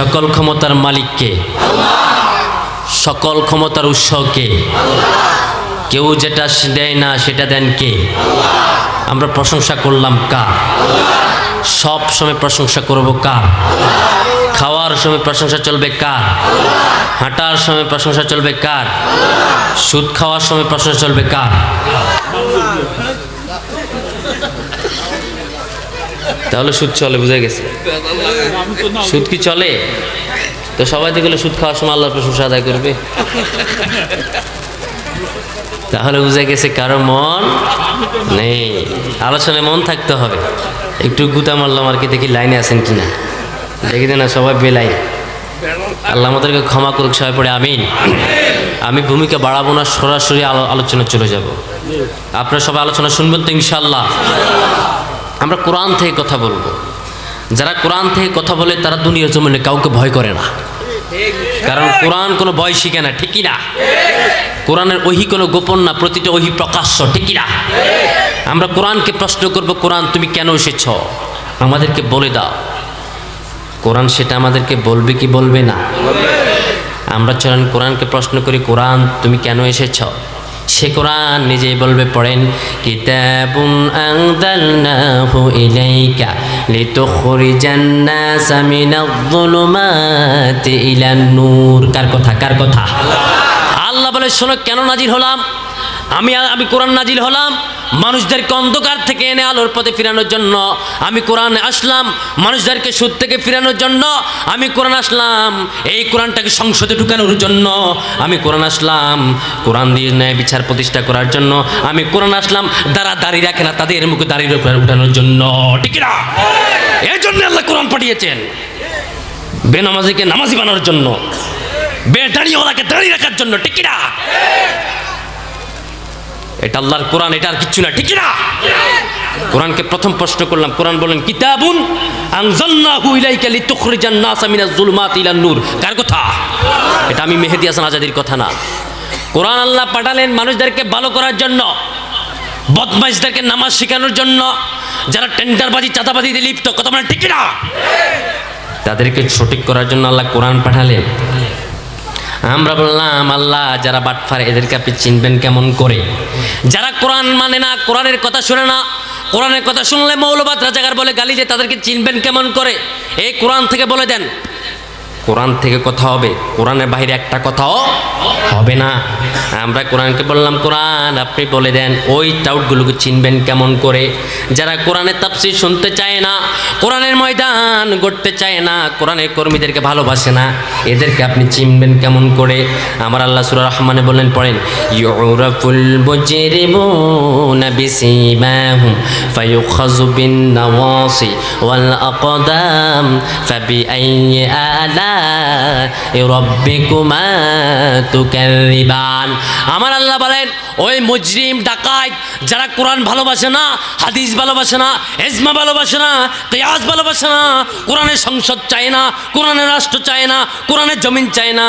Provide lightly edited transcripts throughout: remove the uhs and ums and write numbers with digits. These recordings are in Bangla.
সকল ক্ষমতার মালিক কে? সকল ক্ষমতার উৎস কে? কেউ যেটা দেয় না সেটা দেন কে? আমরা প্রশংসা করলাম কার? সব সময় প্রশংসা করব কার? খাওয়ার সময় প্রশংসা চলবে কার? হাঁটার সময় প্রশংসা চলবে কার? সুদ খাওয়ার সময় প্রশংসা চলবে কার? তাহলে সুদ চলে, বুঝে গেছে। সুদ কি চলে? তো সবাই দেখলে সুদ খাওয়ার সময় আল্লাহর প্রশংসা আদায় করবে। তাহলে বুঝে গেছে কারো মন নেই। আলোচনায় মন থাকতে হবে। একটু গুতা মারলাম আর কি, দেখি লাইনে আছেন কিনা। দেখি না সবাই বেলাইন। আল্লাহ আমাদেরকে ক্ষমা করুক, সবাই পড়ে আমিন। আমি ভূমিকা বাড়াবো না, সরাসরি আলোচনা চলে যাব। আপনারা সবাই আলোচনা শুনবেন তো ইনশাআল্লাহ। আমরা কোরআন থেকে কথা বলবো। যারা কোরআন থেকে কথা বলে তারা দুনিয়ার জমিনে কাউকে ভয় করে না, কারণ কোরআন কোনো ভয় শিখে না, ঠিকই না? কোরআনের ওহি কোনো গোপন না, প্রতিটা ওহি প্রকাশ্য, ঠিকই না? আমরা কোরআনকে প্রশ্ন করব, কোরআন তুমি কেন এসেছ? আমাদেরকে বলে দাও। কোরআন সেটা আমাদেরকে বলবে কি বলবে না? আমরা চলেন কোরআনকে প্রশ্ন করি, কোরআন তুমি কেন এসেছ? সে কোরআন নিজেই বলবে, পড়েন, কিতাবুন আনজালনাহু ইলাইকা লিতুখরিজান নাসা মিনাজ-যুলুমাতি ইলান নূর। কার কথা? কার কথা? আল্লাহ বলে, শোনো কেন নাজিল হলাম আমি কোরআন নাজিল হলাম মানুষদেরকে অন্ধকার থেকে এনে আলোর পথে ফিরানোর জন্য। আমি কোরআন আসলাম মানুষদেরকে সুদ থেকে ফিরানোর জন্য। আমি কোরআন আসলাম এই কোরআনটাকে সংসদে ঢুকানোর জন্য। আমি কোরআন আসলাম কোরআন দিয়ে ন্যায় বিচার প্রতিষ্ঠা করার জন্য। আমি কোরআন আসলাম যারা দাড়ি রাখে না তাদের মুখে দাড়ির উপর উঠানোর জন্য, ঠিক না? এই জন্য আল্লাহ কোরআন পাঠিয়েছেন, বেনামাজিকে নামাজি বানানোর জন্য, বেদাড়িওয়ালাকে দাড়ি রাখার জন্য, ঠিক না? এটা আল্লাহর কোরআন, এটা আর কিচ্ছু না, ঠিক না? কোরআনকে প্রথম প্রশ্ন করলাম, কোরআন বলেন কিতাবুন আনজালনাহু ইলাইকা লিতুখরিজান নাসা মিনাজ-যুলুমাতি ইলান নূর। কার কথা? এটা আমি মেহেদী হাসান আজাদির কথা না। কোরআন আল্লাহ পাঠালেন মানুষদেরকে ভালো করার জন্য, বদমাইশদেরকে নামাজ শেখানোর জন্য, যারা টেন্ডারবাজি চাঁদাবাজিতে লিপ্ত, কথা বলেন ঠিক না? তাদেরকে সঠিক করার জন্য আল্লাহ কোরআন পাঠালেন। আমরা বললাম, আল্লাহ যারা বাটফার এদেরকে আপনি চিনবেন কেমন করে? যারা কোরআন মানে না, কোরআনের কথা শুনে না, কোরআনের কথা শুনলে মৌলবাদ রাজাকার বলে গালি দেয়, তাদেরকে চিনবেন কেমন করে? এই কোরআন থেকে বলে দেন। কোরআন থেকে কথা হবে, কোরআনের বাইরে একটা কথাও হবে না। আমরা কোরআনকে বললাম, কোরআন আপনি বলে দেন ওই টাউটগুলোকে চিনবেন কেমন করে? যারা কোরআনের তাফসীর শুনতে চায় না, কোরআনের ময়দান গড়তে চায় না, কোরআনের কর্মীদেরকে ভালোবাসে না, এদেরকে আপনি চিনবেন কেমন করে? আমার আল্লাহ সূরা রহমানে বললেন, পড়েন, ইউরাফুল মুজরিমুনা বিসিমাহুম ফায়ুখাযু বিন নাওয়াসি ওয়াল আকদাম ফাবিআইয়ি আলা রব্বিকুমা তুকাযিবান। আমার আল্লাহ বলেন, ওই মুজরিম ডাকাত যারা কোরআন ভালোবাসে না, হাদিস ভালোবাসে না, ইজমা ভালোবাসে না, কিয়াস ভালোবাসে না, কোরআনের সংসদ চায় না, কোরআনের রাষ্ট্র চায় না, কোরআনের জমিন চায় না,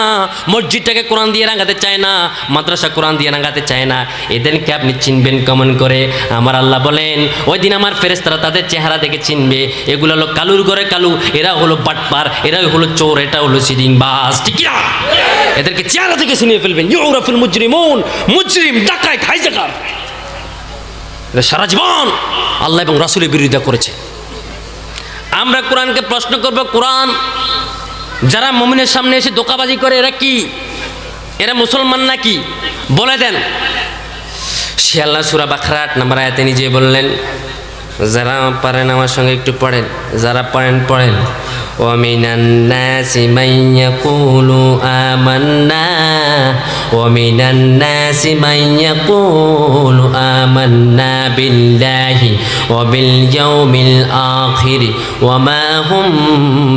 মসজিদটাকে কোরআন দিয়ে রাঙাতে চায় না, মাদ্রাসা কোরআন দিয়ে রাঙাতে চায় না, এদেরকে আপনি চিনবেন কেমন করে? আমার আল্লাহ বলেন, ওই দিন আমার ফেরেশতারা তাদের চেহারা দেখে চিনবে, এগুলো হলো কালুর ঘরে কালু, এরা হলো বাটপার, এরা হলো চোর, এটা হলো সিদিনবাজ, ঠিক না? এদেরকে চেহারা থেকে চিনিয়ে ফেলবেন। ইউরাফুল মুজরিমুন, মুজরিম ডাকাত হাইজাকার, সারা জীবন আল্লাহ এবং রাসূলের বিরোধিতা করেছে। আমরা কোরআনকে প্রশ্ন করব, কোরআন যারা মুমিনের সামনে এসে ধোঁকাবাজি করে, এরা কি? এরা মুসলমান নাকি? বলে দেন। সে আল্লাহ সূরা বাকারা ৮ নম্বর আয়াতে নিজে বললেন, যারা পারেন আমার সঙ্গে একটু পড়েন, যারা পারেন পড়েন। ওয়ামিনান নাসি মান ইয়াকুলু আমান্না ওয়ামিনান নাসি মান ইয়াকুলু আমান্না বিল্লাহি ওয়া বিল ইয়াউমিল আখির ওয়া মা হুম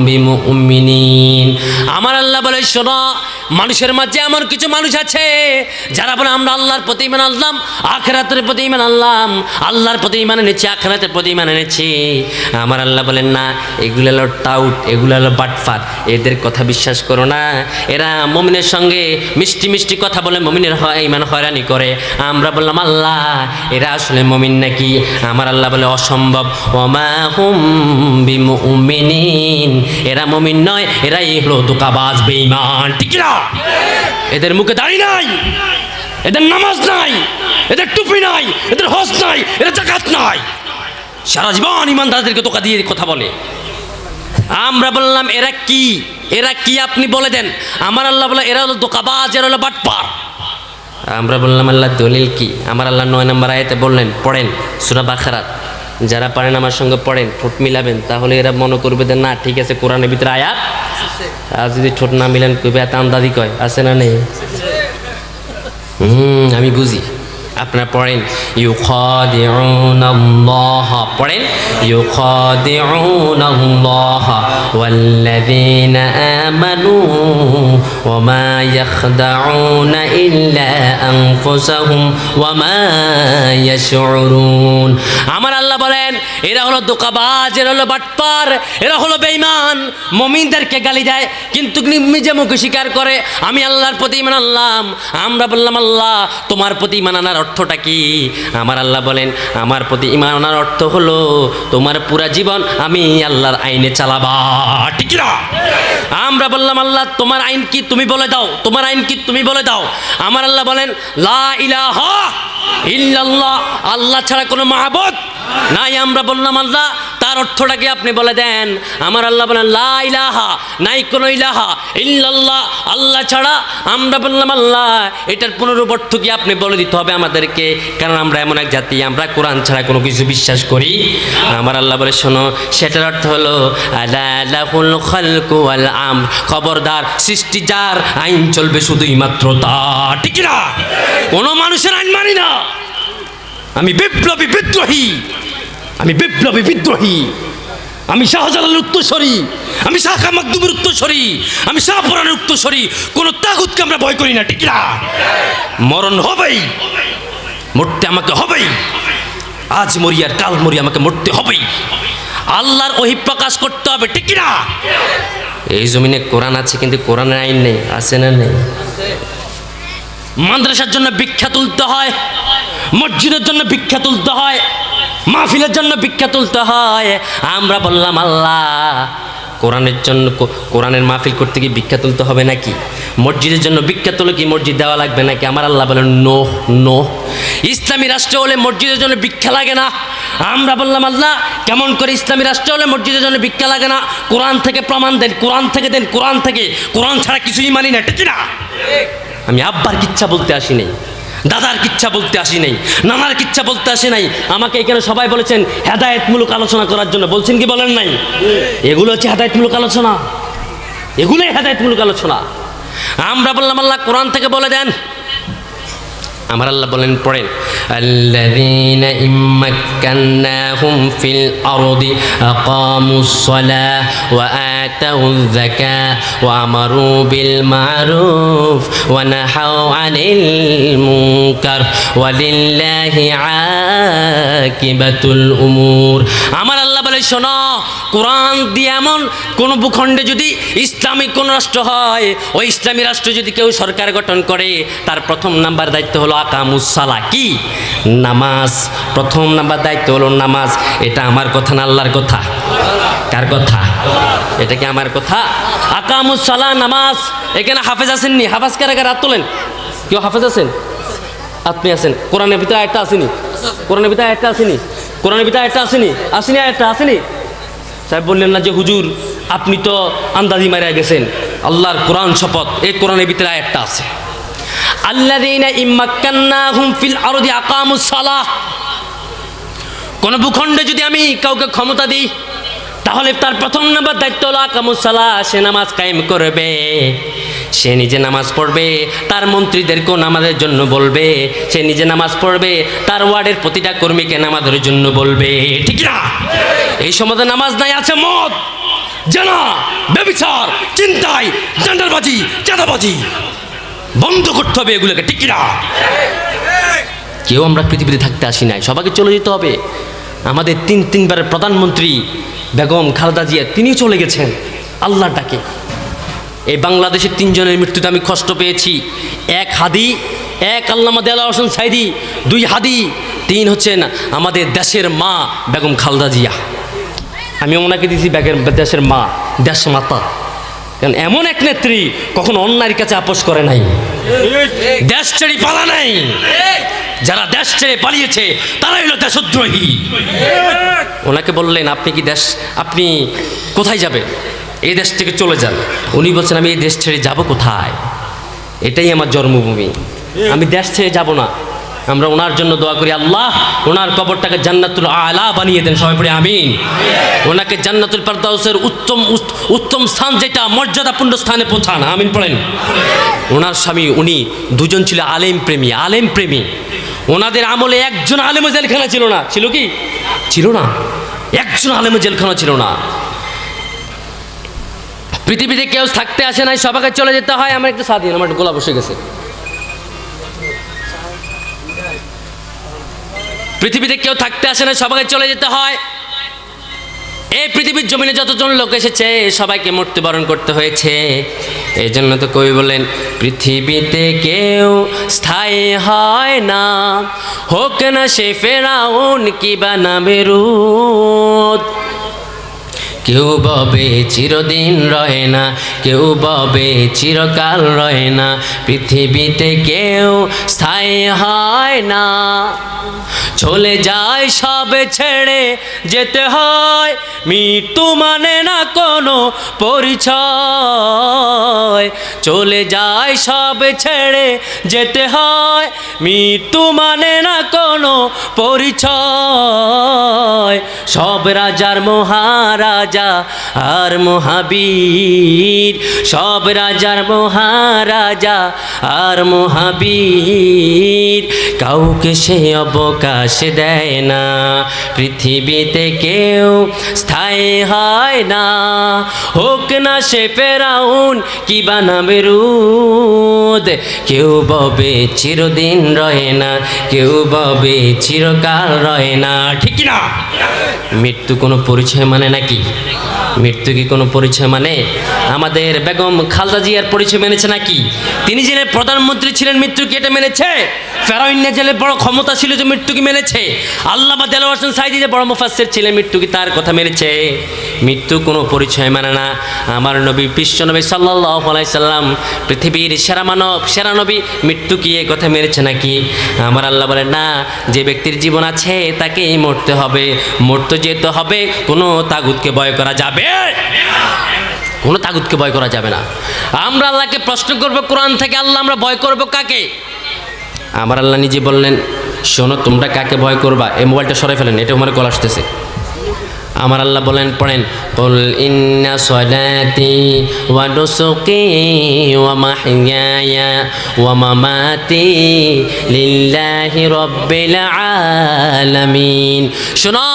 বিমুমিনিন। আমার আল্লাহ বলে, শোনো, মানুষের মাঝে এমন কিছু মানুষ আছে যারা বলে আমরা আল্লাহর প্রতি ঈমান আনলাম, আখিরাতের প্রতি ঈমান আনলাম, আল্লাহর প্রতি ঈমান এনেছি, আখিরাতের প্রতি ঈমান এনেছি। আমার আল্লাহ বলেন না, এগুলো হলো টাউট, এগুলো হলো বাটফার, এদের কথা বিশ্বাস করো না। এরা মুমিনের সঙ্গে মিষ্টি মিষ্টি কথা বলে মুমিনের ঈমান হয়রানি করে। আমরা বললাম, আল্লাহ এরা আসলে মুমিন নাকি? আমার আল্লাহ বলে, বলে অসম্ভব, ওমা হুম বিমুমিনিন, এরা মুমিন নয়, এরাই হলো ধোঁকাবাজ বেঈমান। ঠিক না? এদের মুখে দাড়ি নাই, এদের নামাজ নাই, এদের টুপি নাই, এদের হজ নাই, এদের যাকাত নাই, সারা জীবন ইমানদারদেরকে ধোঁকা দিয়ে কথা বলে। আমরা বললাম এরা কি, এরা কি আপনি বলে দেন। আমার আল্লাহ বলে এরা হলো ধোঁকাবাজ, এরা হলো বাটপার। আমরা বললাম আল্লাহ দলিল কি? আমার আল্লাহ 9 নম্বর আয়াতে বললেন, পড়েন সূরা বাকারাত, যারা পারেন আমার সঙ্গে পড়েন, ঠোঁট মিলাবেন, তাহলে এরা মনে করবে যে না ঠিক আছে কোরআনের ভিতরে আয়াত। আর যদি ঠোঁট না মিলেন কইবে এত আমদাদি কয়, আছে না নেই? আমি বুঝি। আপনারা পড়েন ইউখাদিউনাল্লাহ, পড়েন ইউখাদিউনাল্লাহ ওয়াল্লাযীনা আমানু ওয়া মা ইয়াখদাউনা ইল্লা আনফুসাহুম ওয়া মা ইয়াশউরুন। আমার আল্লাহ বলেন এরা হলো ধোঁকাবাজ, এরা হলো বাটপার, এরা হলো বেঈমান। মুমিনদেরকে গালি দেয় কিন্তু নিজে মুখে স্বীকার করে আমি আল্লাহর প্রতি ঈমান আনলাম। আমরা বললাম আল্লাহ তোমার প্রতি ঈমান আনার অর্থটা কি? আমার আল্লাহ বলেন আমার প্রতি ঈমান আনার অর্থ হলো তোমার পুরা জীবন আমি আল্লাহর আইনে চালাবা। ঠিক না? আমরা বললাম আল্লাহ তোমার আইন কি তুমি বলে দাও, তোমার আইন কি তুমি বলে দাও। আমার আল্লাহ বলেন লা ইলাহা ইল্লাল্লাহ, আল্লাহ ছাড়া কোনো মাহবুদ নাই। আমরা বললাম আল্লাহ তার অর্থটা কি আপনি বলে দেন। আমার আল্লাহ বলেন লা ইলাহা, নাই কোনো ইলাহা, ইল্লাল্লাহ, আল্লাহ ছাড়া। আমরা বললাম আল্লাহ এটার পুনরূপ অর্থ কি আপনি বলে দিতে হবে আমাদেরকে, কারণ আমরা এমন এক জাতি আমরা কোরআন ছাড়া কোনো কিছু বিশ্বাস করি। আমার আল্লাহ বলে শোনো, সেটার অর্থ হলো আলা লাহুল খালকু ওয়াল আমর, খবরদার সৃষ্টি যার, আইন চলবে শুধুই মাত্র তার। ঠিক না? কোনো মানুষের আইন মানি না। আমি বিপ্লবী বিদ্রোহী, আমি বিপ্লবী বিদ্রোহী, আমি শাহজালালের উত্তরসূরি, আমি শাহ মাকদুমের উত্তরসূরি, আমি শাহপুরানের উত্তরসূরি। কোনো তাগুতকে আমরা ভয় করি না। ঠিক না? মরণ হবেই, মরতে আমাকে হবেই। আজ মরি আর কাল মরি, আমাকে মরতে হবেই। আল্লাহর ওহী প্রকাশ করতে হবে। ঠিক না? এই জমিনে কোরআন আছে কিন্তু কোরআনের আইন নেই, আছে না নেই? মাদ্রাসার জন্য ভিক্ষা তুলতে হয়, মসজিদের জন্য ভিক্ষা তুলতে হয়, মাহফিলের জন্য ভিক্ষা তুলতে হয়। আমরা বললাম আল্লাহ কোরআনের জন্য, কোরআনের মাহফিল করতে গিয়ে ভিক্ষা তুলতে হবে নাকি? মসজিদের জন্য ভিক্ষা তুলে কি মসজিদ দেওয়া লাগবে নাকি? আমার আল্লাহ বলেন নো নো, ইসলামী রাষ্ট্র হলে মসজিদের জন্য ভিক্ষা লাগে না। আমরা বললাম আল্লাহ কেমন করে ইসলামী রাষ্ট্র হলে মসজিদের জন্য ভিক্ষা লাগে না? কোরআন থেকে প্রমাণ দেন, কোরআন থেকে দেন, কোরআন থেকে। কোরআন ছাড়া কিছুই মানি না। ঠিক না? আমি আব্বার কিচ্ছা বলতে আসি নাই, দাদার কিচ্ছা বলতে আসি নাই, নানার কিচ্ছা বলতে আসি নাই। আমাকে এখানে সবাই বলেছেন হেদায়েতমূলক আলোচনা করার জন্য, বলছেন কি বলেন নাই? এগুলো হচ্ছে হেদায়েতমূলক আলোচনা, এগুলোই হেদায়েতমূলক আলোচনা। আমরা বললাম আল্লাহ কোরআন থেকে বলে দেন। আমার আল্লাহ বলেন পড়েন আল্লাযীনা ইম্মাক্কান্নাহুম ফিল আরদি আকামুস সালাহ ওয়া আতাউয যাকাহ ওয়া আমারু বিল মা'রুফ ওয়া নাহাউ আনিল মুনকার ওয়া লিল্লাহি আকিবাতুল উমুর। আমার আল্লাহ বলে শোনো, কোরআন দিয়ে এমন কোন ভূখণ্ডে যদি ইসলামিক কোন রাষ্ট্র হয়, ওই ইসলামী রাষ্ট্র যদি কেউ সরকার গঠন করে, তার প্রথম নাম্বার দায়িত্ব হলো আকামুস সালাহ, কি? নামাজ। প্রথম নাম্বার দায়িত্ব হলো নামাজ। এটা আমার কথা না আল্লাহর কথা? কার কথা? এটা কি আমার কথা? আকামুস সালাহ, নামাজ। এখানে হাফেজ আছেননি? হাফেজ কারা কারা? হাত তোলেন। কেউ হাফেজ আছেন? আপনি আছেন? কোরআনের ভিতরে আয়াতটা আসেনি? কোরআনের ভিতরে আয়াতটা আসেনি? কোরআনের ভিতরে আয়াতটা আসেনি? আসেনি? আয়াতটা আসেনি? সাহেব বললেন না যে হুজুর আপনি তো আন্দাজি মারা গেছেন। আল্লাহর কোরআন শপথ, এই কোরআনের ভিতরে আয়াতটা আছে আল্লাযীনা ইম্মাক্কান্নাহুম ফিল আরদি আকামুস সালাহ। কোন ভূখণ্ডে যদি আমি কাউকে ক্ষমতা দিই, তাহলে তার প্রথম নাম্বার দায়িত্ব হলো আকামুস সালাহ, সে নামাজ কায়েম করবে, সে নিজে নামাজ পড়বে, তার মন্ত্রীদেরকেও নামাজের জন্য বলবে, সে নিজে নামাজ পড়বে, তার ওয়ার্ডের প্রতিটা কর্মীকে নামাজের জন্য বলবে। ঠিক না? এই সমাজে নামাজ নাই, আছে মদ, জানা, ব্যভিচার, চিন্তাই, জান্ডারবাজি, চাঁদাবাজি। বন্ধ করতে হবে এগুলোকে। ঠিক না? কেউ আমরা পৃথিবীতে থাকতে আসি নাই, সবাইকে চলে যেতে হবে। আমাদের তিনবারের প্রধানমন্ত্রী বেগম খালেদা জিয়া তিনিও চলে গেছেন আল্লাহর ডাকে। এই বাংলাদেশের 3 জনের মৃত্যুতে আমি কষ্ট পেয়েছি। 1 হাদি, 1 আল্লামা দেলাওয়ার হোসেন সাইদি, 2 হাদি, 3 হচ্ছেন আমাদের দেশের মা বেগম খালেদা জিয়া। আমি ওনাকে দিয়েছি দেশের মা, দেশ মাতা। কারণ এমন এক নেত্রী কখনো অন্যায়ের কাছে আপোষ করে নাই, দেশ ছেড়ে পালা নাই। যারা দেশ ছেড়ে পালিয়েছে তারা হলো দেশদ্রোহী। ওনাকে বললেন আপনি কোথায় যাবে, এই দেশ থেকে চলে যান। উনি বলছেন আমি এই দেশ ছেড়ে যাব কোথায়, এটাই আমার জন্মভূমি, আমি দেশ ছেড়ে যাব না। আমরা ওনার জন্য দোয়া করি, আল্লাহ ওনার কবরটাকে জান্নাতুল আলা বানিয়ে দেন, সবাই পড়ে আমিন। ওনাকে জান্নাতুল ফেরদাউসের উত্তম স্থান, যেটা মর্যাদাপূর্ণ স্থানে পৌঁছান, আমিন পড়েন। ওনার স্বামী উনি দুজন ছিল আলেম প্রেমী। ওনাদের আমলে একজন আলেমও জেলখানা ছিল না, ছিল কি? ছিল না, একজন আলেমও জেলখানা ছিল না। পৃথিবীতে কেউ থাকতে আসে নাই, সবাইকে চলে যেতে হয়। আমার একটু স্বাধীন, আমার একটু গোলা বসে গেছে। পৃথিবীতে কেউ থাকতে আসে না, সবাইকে চলে যেতে হয়। এই পৃথিবীর জমিনে যতজন লোক এসেছে সবাইকে মৃত্যুবরণ করতে হয়েছে। এই জন্য তো কবি বলেন, পৃথিবীতে কেউ স্থায়ী হয় না, হোক না সে ফেরাউন কিবা নামেরুদ। কেউ ববে চিরদিন রহে না, কেউ ববে চিরকাল রহে না, পৃথিবীতে কেউ স্থায়ী হয় না। চলে যায় সবে ছেড়ে যেতে হয়, মৃত্যু মানে না কোনো পরিচয়। চলে যায় সবে ছেড়ে যেতে হয়, মৃত্যু মানে না কোনো পরিচয়। সব রাজার মহারাজা আর মহাবীর, সব রাজার মহারাজা আর মহাবীর, কাউকে সে অবকাশ দেয় না। পৃথিবীতে কেউ স্থায়ী হয় না, হোক না সে ফেরাউন কিবা নামেরুদ। কেউ ববে চিরদিন রহে না, কেউ ববে চিরকাল রহে না, ঠিক না? মৃত্যু কোনো পরিচয় মানে নাকি? মৃত্যু কি কোনো পরিচয় মানে? আমাদের বেগম খালেদা জিয়ার পরিচয় মেনেছে নাকি? তিনি যিনি প্রধানমন্ত্রী ছিলেন, মৃত্যু কি এটা মেনেছে? ফেরাউন জেলে বড় ক্ষমতা ছিল যে মৃত্যু কি মেনেছে? আল্লামা দেলোয়ার হোসেন সাঈদী যে বড় মুফাসসির ছিলেন, মৃত্যু কি তার কথা মেনেছে? মৃত্যু কোনো পরিচয় মানে না। আমার নবী বিশ্ব নবী সাল্লাল্লাহু আলাইহি সাল্লাম, পৃথিবীর সেরা মানব, সেরা নবী, মৃত্যু কি এই কথা মেনেছে নাকি? আমার আল্লাহ বলেন না, যে ব্যক্তির জীবন আছে তাকেই মরতে হবে, মরতে যেতে হবে, কোনো তাগুতকে ভয় করা যাবে, কোনো তাগুতকে ভয় করা যাবে না। আমরা আল্লাহকে প্রশ্ন করব কোরআন থেকে, আল্লাহ আমরা ভয় করব কাকে? আমার আল্লাহ নিজে বললেন, শোনো তোমরা কাকে ভয় করবা। এই মোবাইলটা সরাই ফেলেন, এটা আমার কল আসতেছে। আমার আল্লাহ বলেন, পড়েন, কুল ইন্না সলাতি ওয়া নুসুকি ওয়া মাহইয়ায়া ওয়া মামাতি লিল্লাহি রাব্বিল আলামিন। শোনো,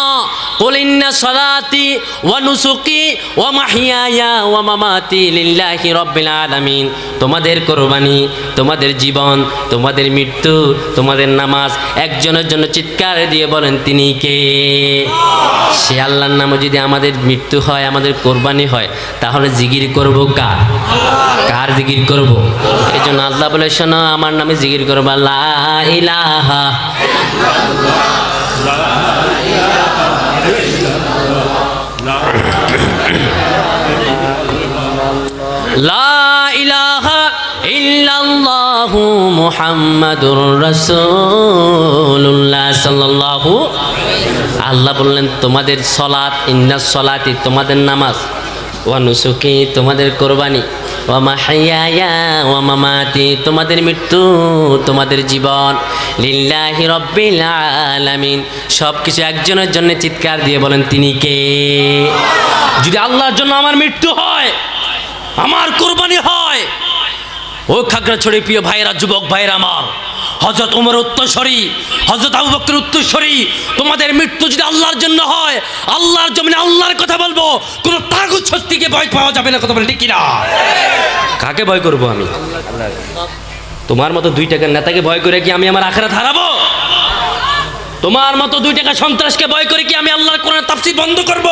কুল ইন্না সলাতি ওয়া নুসুকি ওয়া মাহইয়ায়া ওয়া মামাতি লিল্লাহি রাব্বিল আলামিন। তোমাদের কোরবানি, তোমাদের জীবন, তোমাদের মৃত্যু, তোমাদের নামাজ একজনের জন্য চিৎকার দিয়ে বলেন, তিনি কে? সে আল্লাহর নামে যদি আমাদের মৃত্যু হয়, আমাদের কোরবানি হয়, তাহলে জিকির করব কার? কার জিকির করব? এই জন্য আল্লাহ বলে, শোনো আমার নামে জিকির করবা, লা ইলাহা লা ইলাহা ইল্লাল্লাহু মুহাম্মাদুর রাসূলুল্লাহ সাল্লাল্লাহু। আল্লাহ বললেন, তোমাদের সলাত, ইন্নাস সলাতি তোমাদের নামাজ, ওয়া নুসুকি তোমাদের কোরবানি, ওয়া মাহইয়ায়া ওয়া মামাতি তোমাদের মৃত্যু, তোমাদের জীবন, লিল্লাহি রাব্বিল আলামিন সব কিছু একজনের জন্য। চিৎকার দিয়ে বলেন, তিনি কে? যদি আল্লাহর জন্য আমার মৃত্যু হয়, আমার কোরবানি হয়, ও খাগড়াছড়ি প্রিয় ভাইয়েরা, যুবক ভাইয়েরা আমার, হযরত ওমর উত্তরসূরি, হযরত আবু বকর উত্তরসূরি, তোমাদের মৃত্যু যদি আল্লাহর জন্য হয়, আল্লাহর জমিনে আল্লাহর কথা বলবো, কোন তাগুত শক্তিকে ভয় পাওয়া যাবে না। কথা বলে ঠিক কিনা? কাকে ভয় করব আমি? তোমার মতো 2 টাকার নেতাকে ভয় করে কি আমি আমার আখিরাত হারাবো? তোমার মতো 2 টাকা সন্ত্রাসকে ভয় করে কি আমি আল্লাহর কোরআন তাফসীর বন্ধ করব?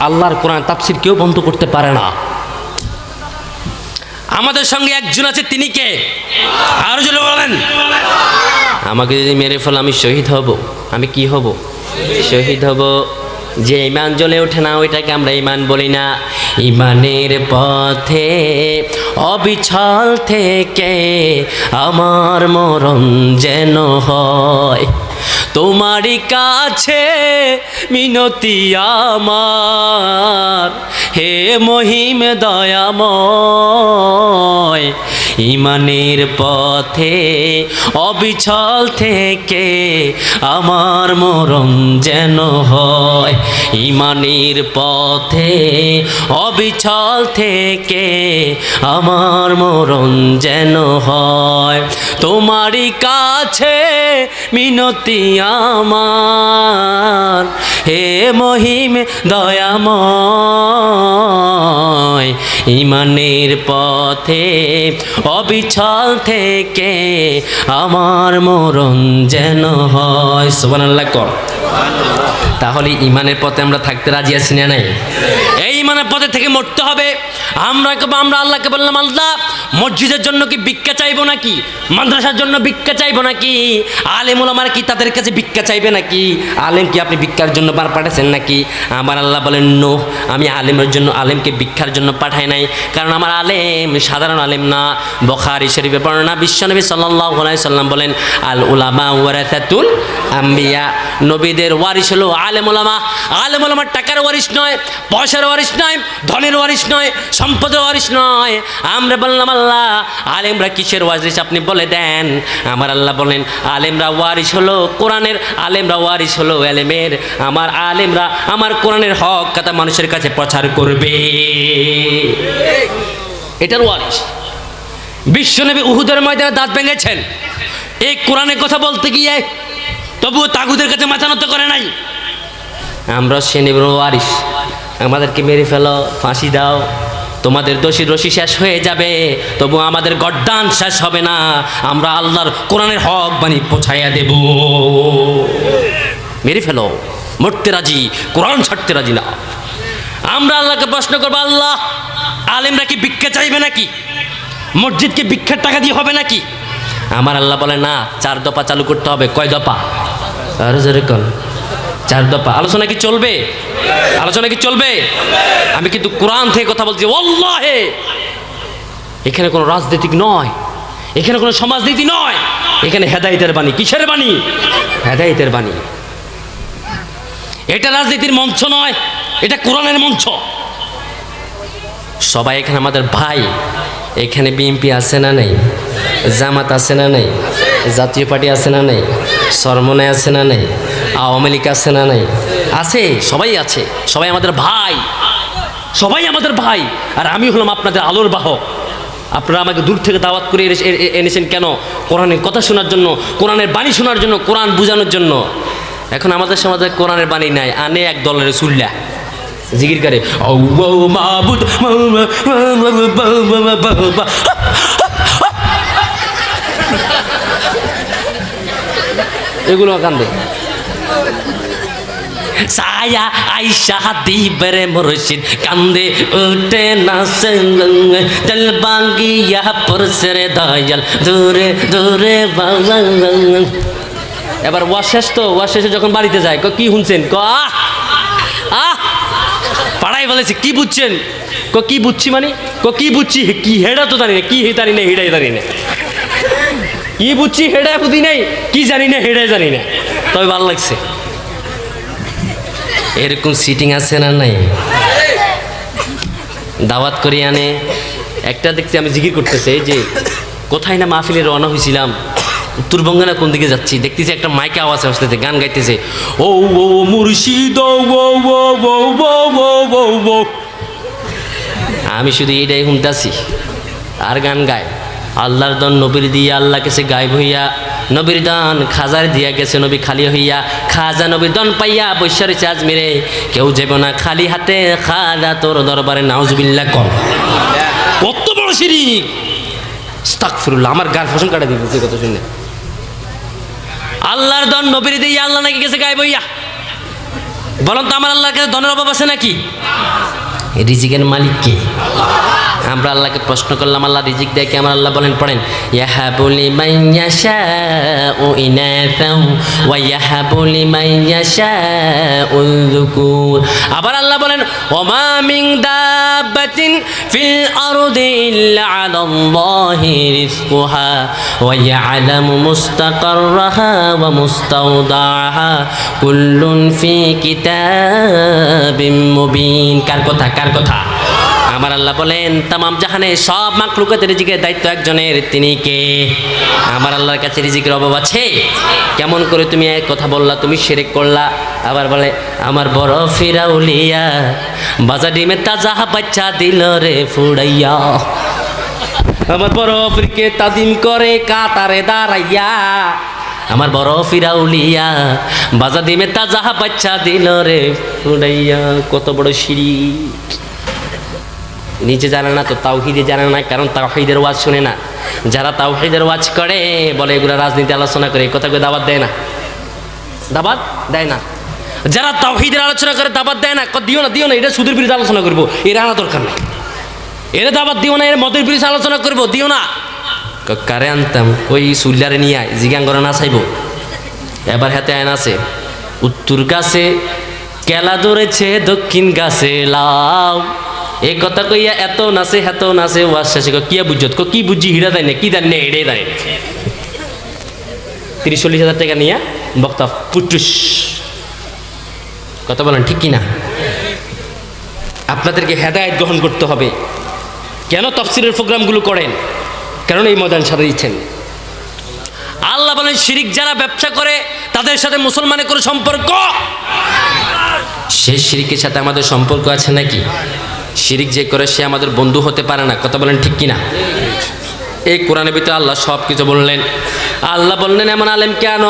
আল্লাহর কোরআন তাফসীর কেউ বন্ধ করতে পারে না। আমাদের সঙ্গে একজন আছে, তিনি কে? আরো জোরে বলেন। আমাকে যদি মেরে ফেলো আমি শহীদ হব। আমি কি হব? শহীদ হব। যে ইমান জ্বলে ওঠে না ওইটাকে আমরা ইমান বলি না। ইমানের পথে অবিচল থেকে আমার মরণ যেন হয়, তোমারই কাছে মিনতি আমার, হে মহিম দয়াময়। ইমানের পথে অবিচল থেকে আমার মরণ যেন হয়, ইমানের পথে অবিচল থেকে আমার মরণ যেন হয়, তোমারই কাছে মিনতি আমার, হে মহিম দয়াময়। ইমানের পথে অবিচল থেকে আমার মরণ যেন হয়। সুবহানাল্লাহ কর। তাহলে ইমানের পথে আমরা থাকতে রাজি আছি না নাই? এই ইমানের পথে থেকে মরতে হবে। আমরা আল্লাহকে বললাম, আল্লাহ মসজিদের জন্য কি ভিক্ষা চাইবো নাকি? মাদ্রাসার জন্য ভিক্ষা চাইবো নাকি? আলেম ওলামারা কি তাদের কাছে ভিক্ষা চাইবে নাকি? আলেম কি আপনি ভিক্ষার জন্য পাঠাচ্ছেন নাকি? আমার আল্লাহ বলেন, নো, আমি আলেমকে ভিক্ষার জন্য পাঠাই নাই, কারণ আমার আলেম সাধারণ আলেম না। বুখারী শরীফে বর্ণনা, বিশ্বনবী সাল্লাল্লাহু আলাইহি সাল্লাম বলেন, আল উলামা ওয়ারাসাতুল আম্বিয়া, নবীদের ওয়ারিস হলো আলেম ওলামা। আলেম ওলামার টাকার ওয়ারিস নয়, পয়সার ওয়ারিস নয়, ধনের ওয়ারিস নয়, সম্পদের ওয়ারিস নয়। আমরা বললাম, আল্লাহ আলেমরা কিসের ওয়ারিস আপনি বলে দেন। আমার আল্লাহ বলেন, আলেমরা ওয়ারিস হলো কোরআনের, আলেমরা ওয়ারিস হলো এলেমের। আমার আলেমরা আমার কোরআনের হক কথা মানুষের কাছে প্রচার করবে, এটার ওয়ারিস। বিশ্বনবী উহুদের ময়দানে দাঁত ভেঙেছেন এই কোরআনের কথা বলতে গিয়ে, তবুও তাগুদের কাছে মাথা নত করে নাই। আমরা সে নেব ওয়ারিস, আমাদেরকে মেরে ফেলো, ফাঁসি দাও, তোমাদের দোষী রশি শেষ হয়ে যাবে, তবু আমাদের গড্ডান শেষ হবে না। আমরা আল্লাহর কোরআনের হক বাণী পৌঁছাইয়া দেব। মেরে ফেলো, মরতে রাজি, কোরআন ছাড়তে রাজি না। আমরা আল্লাহকে প্রশ্ন করবো, আল্লাহ আলেমরা কি ভিক্ষা চাইবে নাকি? মসজিদকে ভিক্ষার টাকা দিয়ে হবে নাকি? আমার আল্লাহ বলে, না, 4 দফা চালু করতে হবে। কয় দফা? আরো জোরে কোন? 4 দফা। আলোচনা কি চলবে? আলোচনা কি চলবে? আমি কিন্তু কোরআন থেকে কথা বলছি। ওয়াল্লাহে এখানে কোনো রাজনৈতিক নয়, এখানে কোনো সমাজনীতি নয়, এখানে হেদায়েতের বাণী। কিসের বাণী? হেদায়েতের বাণী। এটা রাজনীতির মঞ্চ নয়, এটা কোরআনের মঞ্চ। সবাই এখানে আমাদের ভাই। এখানে বিএনপি আছে না নেই? জামাত আছে না নেই? জাতীয় পার্টি আছে না নেই? সরমনায় আছে না নেই? আওয়ামী লীগ আছে না নেই? আছে, সবাই আছে। সবাই আমাদের ভাই, সবাই আমাদের ভাই। আর আমি হলাম আপনাদের আলোর বাহক। আপনারা আমাকে দূর থেকে দাওয়াত করে এনেছেন কেন? কোরআনের কথা শোনার জন্য, কোরআনের বাণী শোনার জন্য, কোরআন বোঝানোর জন্য। এখন আমাদের সমাজে কোরআনের বাণী নাই, আনে এক দলের সুল্লা জিকির করে, এগুলো কান্দে। ছায়া আইসা দিবরে মুর্শিদ কান্দে উঠে না দিল বাঙ্গিয়া পরসরে দয়াল দূরে দূরে। এবার ওয়াজ শেষ তো, ওয়াজ শেষে যখন বাড়িতে যায়, কি শুনছেন? পাড়াই বলেছে, কি বুঝছেন? কি বুঝছি মানে? কি বুঝছি? কি হেডা তো জানি না, কি জানি না, হেডাই জানি না। কি বুঝছি হেডা বুঝি নাই, কি জানি না, হেডাই জানি না। তবে ভালো লাগছে। এরকম সিটিং আছে না নাই? দাওয়াত করে আনে একটা, দেখছি আমি জিকির করতেছে, এই যে কোথায় না মাহফিলে রওনা হয়েছিলাম, উত্তরবঙ্গে না কোন দিকে যাচ্ছি, দেখতেছি একটা মাইকে আওয়াজ আসতেছে, গান গাইতেছে, ও ও মুর্শিদ ও ও ও ও ও ও ও। আমি শুধু এইটাই শুনতেছি আর গান গায়। আল্লাহর দন নবীর দিয়া আল্লাহ কেছে গায়েব হইয়া, নবীর দান খাজার দিয়া গেছে নবী খালি হইয়া, খাজা নবীর দন পাইয়া বৈশা রয়েছে আজমিরে, কেউ যাবে না খালি হাতে, খাজা তোর দরবারে নাউজুবিল্লাহ কর। কত বড় শিরিক! আস্তাগফিরুল্লাহ, আমার গান ফসল কাটা দিতে কথা শুনে। আল্লাহর দন নবীর দিয়া আল্লাহ নাকি গেছে গায়েব হইয়া। বলুন তো, আমার আল্লাহর কাছে ধনের অভাব আছে নাকি? রিজিকের মালিক কে? আমরা আল্লাহকে প্রশ্ন করলাম, আল্লাহ রিজিক দেয় কি? আমার আল্লাহ বলেন, পড়েন, ইয়াহাবু লিমান ইয়াশাউ ইনাসাও ওয়া ইয়াহাবু লিমান ইয়াশাউ যুকুর। আবার আল্লাহ বলেন, ওমা মিন দাব্বাতিন ফিল আরদি ইল্লা আলাল্লাহি রিজকুহা ওয়া ইয়ালামু মুস্তাকাররাহা ওয়া মুস্তাওদাহা কুল্লুন ফি কিতাবিম মুবিন। কার কথা? কার কথা? আমার আল্লাহ বলেন, তামাম জাহানে সব মাখলুকাতের রিজিকের দায়িত্ব একজনের, তিনি কে? আমার আল্লাহর কাছে রিজিকের অভাব আছে? কেমন করে তুমি এক কথা বললা, তুমি শিরক করলা। আবার বলে, আমার বড় ফিরাউলিয়া বাজা ডিমে তাজা বাচ্চা দিল রে ফুড়াইয়া। আমার বড় ফিরকে তাদিম করে কাতারে দাঁড়াইয়া। আমার বড় ফিরাউলিয়া বাজা ডিমে তাজা বাচ্চা দিল রে ফুড়াইয়া। কত বড় শিরিক! নিজে জানে না তো তাওহীদে জানে না, কারণ তাওহীদের ওয়াজ শুনে না। যারা তাওহীদের ওয়াজ করে বলে এগুলো রাজনীতি আলোচনা করে, এই কথাকে দাওয়াত দেয় না, দাওয়াত দেয় না। যারা তাওহীদের আলোচনা করে দাওয়াত দেয় না, দিও না দিও না, এটা সুদের বিরুদ্ধে আলোচনা করবো, এরা আনা দরকার নেই, এরা দাওয়াত দিও না, এর মদের বিরুদ্ধে আলোচনা করবো, দিও না। কারে আনতাম? ওই সুল্লারে নিয়ে আয়, জিগান করে না চাইব। এবার হাতে আইন আছে, উত্তর গাছে কেলা ধরেছে, দক্ষিণ গাছে লাউ। এই কথা কইয়া এত নাচে হেত নাচে, ওয়াজ শেষে কিয়া বুঝত, কি বুঝি হিরা দেয় না, কি দেন না এটাই দেয়। 30-40 হাজার টাকা নিয়ে বক্তা পুটুস। কথা বলেন ঠিক কিনা? আপনাদেরকে হেদায়েত গ্রহণ করতে হবে। কেন তাফসীরের প্রোগ্রামগুলো করেন? কারণ এই ময়দান সাথে দিচ্ছেন। আল্লাহ বলেন, শিরিক যারা ব্যবসা করে তাদের সাথে মুসলমানের কোনো সম্পর্ক, সেই শিরিকের সাথে আমাদের সম্পর্ক আছে নাকি? শিরিক যে করে সে আমাদের বন্ধু হতে পারে না। কথা বলেন ঠিক কিনা? এই কোরআনের ভিতরে আল্লাহ সব কিছু বললেন। আল্লাহ বললেন, এমন আলেম কেন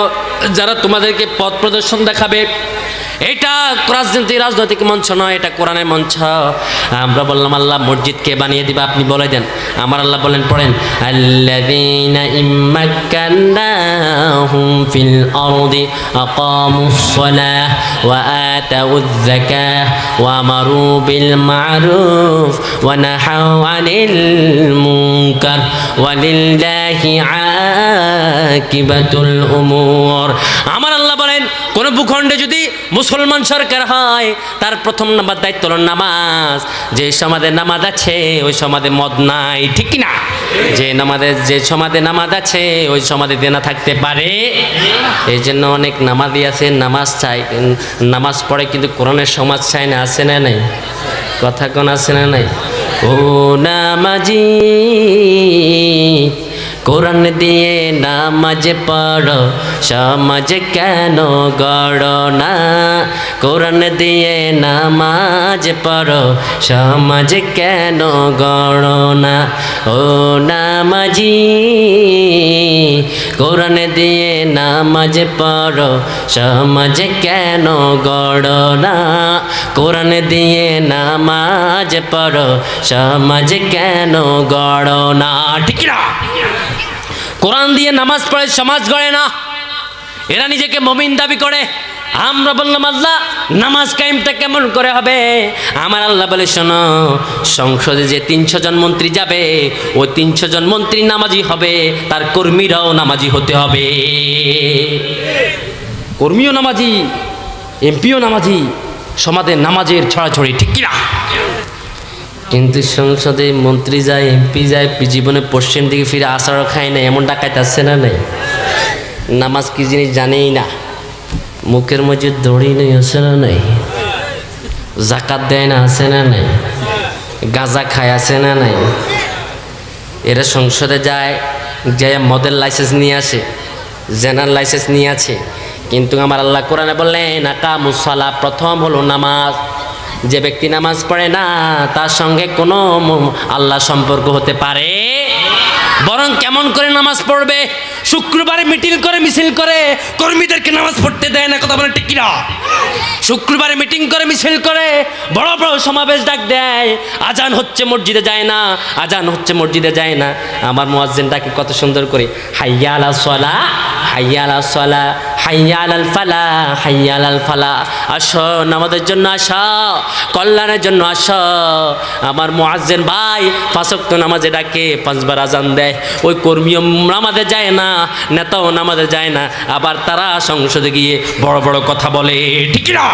যারা তোমাদেরকে পথ প্রদর্শন দেখাবে। এটা রাজনৈতিক মঞ্চ নয়, এটা কোরআনের মঞ্চ। আমরা বললাম, আল্লাহ মসজিদকে বানিয়ে দিবা, আপনি বলে দেন। আমার আল্লাহ বলেন, পড়েন, আল্লাযীনা ইম্মাক্কান্নাহুম ফিল আরদি আকামুস সালাহ ওয়া আতাউয যাকাহ ওয়া আমারু বিল মা'রুফ ওয়া নাহাউ আনিল মুনকার ওয়া লিল্লাহি আকিবাতুল উমুর। আমার আল্লাহ বলেন, কোন ভূখণ্ডে যদি মুসলমান সরকার হয়, তার প্রথম নাম্বার দায়িত্ব হলো নামাজ। যে সমাজে নামাজ আছে ওই সমাজে মদ নাই, ঠিক কিনা? যে সমাজে নামাজ আছে ওই সমাজে দেনা থাকতে পারে। এই জন্য অনেক নামাজি আছে, নামাজ চাই, নামাজ পড়ে, কিন্তু কোরআনের সমাজ চায় না। আছে না নাই? কথা কোন আছে না নাই? ও নামাজি কোরআন দিয়ে নামাজ পড়ো, সমাজ কেন গড়ো না? কোরআন দিয়ে নামাজ পড়ো, সমাজ কেন গড়ো না? ও নামাজি কোরআন দিয়ে নামাজ পড়ো, সমাজ কেন গড়ো না? কোরআন দিয়ে নামাজ পড়ো, সমাজ কেন গড়ো না? ঠিক না? কোরআন দিয়ে নামাজ পড়ে সমাজ গড়ে না। এরা নিজেকে মুমিন দাবি করে। আমরা বললাম, আল্লাহ নামাজ কায়েমটা কেমন করে হবে? আমার আল্লাহ বলে, শোনো, সংসদে যে 300 জন মন্ত্রী যাবে, ওই 300 জন মন্ত্রী নামাজি হবে, তার কর্মীরাও নামাজি হতে হবে। কর্মীও নামাজি, এমপিও নামাজি, সমাজে নামাজের ছড়াছড়ি, ঠিক কিনা? কিন্তু সংসদে মন্ত্রী যায়, এমপি যায়, জীবনে পশ্চিম দিকে ফিরে আসারও খায় না, এমন ডাকাত আছে না নাই? নামাজ কি জিনিস জানেই না, মুখের মধ্যে দড়ি নেই, আছে না নাই? জাকাত দেয় না, আছে না নাই? গাঁজা খায়, আছে না নাই? এরা সংসদে যায়, যায় মদের লাইসেন্স নিয়ে আসে, জেনারেল লাইসেন্স নিয়ে আছে। কিন্তু আমার আল্লাহ কোরআনে বললেন, আকামুস সালাহ, প্রথম হলো নামাজ। যে ব্যক্তি নামাজ পড়ে না, তার সঙ্গে কোনো আল্লাহ সম্পর্ক হতে পারে। বরং কেমন করে নামাজ পড়বে? শুক্রবারে মিটিং করে, মিছিল করে, কর্মীদেরকে নামাজ পড়তে দেয় না। কথা বলে ঠিক কিনা? শুক্রবারে মিটিং করে, মিছিল করে, বড় বড় সমাবেশ ডাক দেয়, আজান হচ্ছে মসজিদে যায় না, আজান হচ্ছে মসজিদে যায় না। আমার মুয়াজ্জিন ডাকে কত সুন্দর করে, হাইয়া আলাস সালাহ, হাইয়া আলাস সালাহ, হাইয়া আলাল ফালা, হাইয়া আলাল ফালা, আসো নামাজের জন্য আসো, কল্যাণের জন্য আসো। আমার মুয়াজ্জিন ভাই 5 ওয়াক্ত নামাজে ডাকে, 5 বার আজান দেয়, ওই কর্মীও নামাজে যায় না, নেতাও নামাজে যায় না, আবার তারা সংসদে গিয়ে বড় বড় কথা বলে, ঠিক না?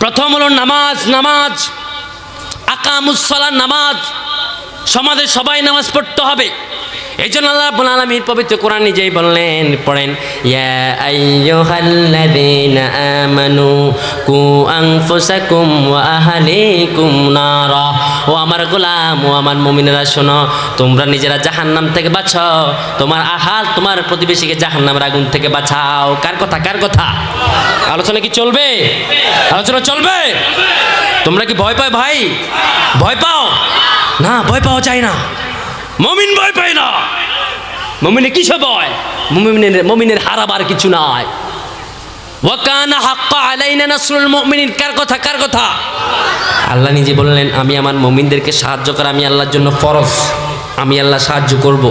প্রথম হলো নামাজ, নামাজ আকামুস সালাত, নামাজ। সমাজে সবাই নামাজ পড়তে হবে। এই জন্য আল্লাহ রাব্বুল আলামিন পবিত্র কোরআন নিজেই বললেন, পড়েন, ইয়া আইয়ুহাল্লাযীনা আমানু কু আনফুসাকুম ওয়া আহলিকুম নারা। ও আমার গোলাম, ও আমার মুমিনেরা শোনো, তোমরা নিজেরা জাহান্নাম থেকে বাঁচাও, তোমার আহাল, তোমার প্রতিবেশীকে জাহান্নামের আগুন থেকে বাঁচাও। কার কথা? কার কথা? আলোচনা কি চলবে? আলোচনা চলবে? তোমরা কি ভয় পাও ভাই? ভয় পাও না? ভয় পাওয়া যায় না। মুমিন ভয় পায় না। মুমিনে কিসে ভয়? মুমিনের হারাবার কিছু নাই। ওয়া কানা হাক্কা আলাইনা নাসরুল মুমিনিন। কার কথা? কার কথা? আল্লাহ নিজে বললেন, আমি আমার মুমিনদেরকে সাহায্য করা আমি আল্লাহর জন্য ফরজ, আমি আল্লাহ সাহায্য করব।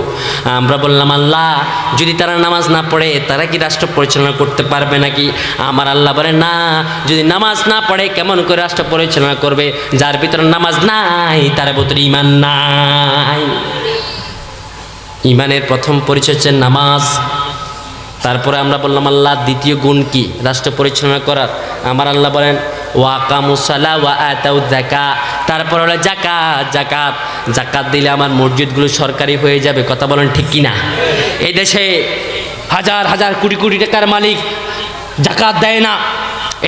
আমরা বললাম, আল্লাহ যদি তারা নামাজ না পড়ে তারা কি রাষ্ট্র পরিচালনা করতে পারবে নাকি? আমার আল্লাহ বলে, না, যদি নামাজ না পড়ে কেমন করে রাষ্ট্র পরিচালনা করবে? যার ভিতরে নামাজ নাই তার ভিতরে ঈমান নাই। ঈমানের প্রথম পরিচয় হচ্ছে নামাজ। তারপরে আমরা বললাম, আল্লাহ দ্বিতীয় গুণ কি রাষ্ট্র পরিচালনা করার? আমার আল্লাহ বলেন, ওয়া আকামুস সালাহ ওয়া আতাউয যাকাত। তারপর হলো যাকাত। যাকাত, যাকাত দিলে আমার মসজিদগুলো সরকারি হয়ে যাবে। কথা বলেন ঠিক কি না? এই দেশে হাজার হাজার কোটি কোটি টাকার মালিক যাকাত দেয় না।